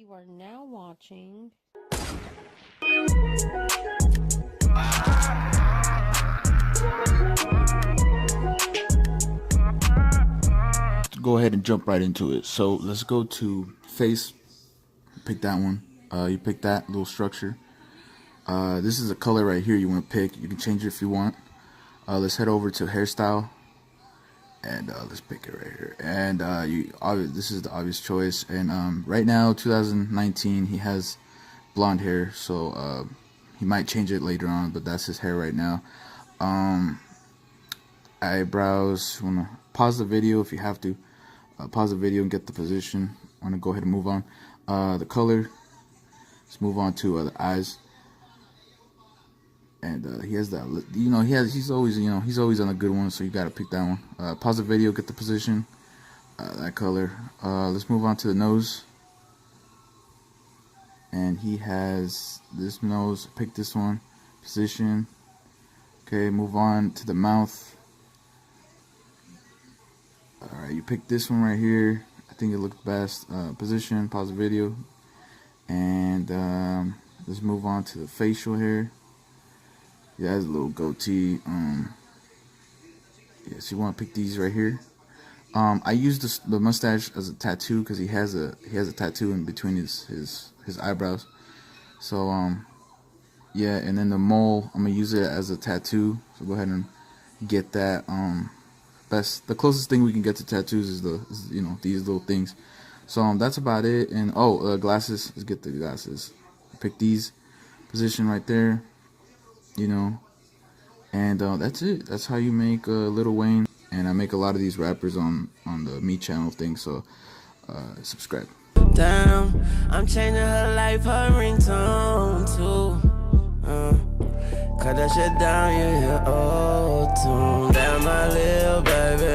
You are now watching go ahead and jump right into it. So let's go to face. Pick that one. You pick that little structure. This is a color right here you want to pick. You can change it if you want. Let's head over to hairstyle, and let's pick it right here. And this is the obvious choice. And right now, 2019, he has blonde hair, so he might change it later on, but that's his hair right now. Eyebrows. You wanna pause the video if you have to. Pause the video and get the position. I want to go ahead and move on. The color. Let's move on to the eyes. And he has that. He's always on a good one, so you gotta pick that one. Pause the video, get the position. That color. Let's move on to the nose. And he has this nose. Pick this one. Position. Okay, move on to the mouth. Alright, you pick this one right here. I think it looked best. Position, pause the video. And let's move on to the facial hair. He has a little goatee. Yes, you want to pick these right here. I use the mustache as a tattoo because he has a tattoo in between his eyebrows. So yeah, and then the mole, I'm gonna use it as a tattoo. So go ahead and get that. The closest thing we can get to tattoos is these little things. So that's about it. And glasses. Let's get the glasses. Pick these. Position right there. And that's it. That's how you make Lil Wayne. And I make a lot of these rappers on the Me channel thing. So subscribe. Damn, I'm changing her life, her ringtone too. Cut that shit down, you hear auto-tune. Damn, my little baby.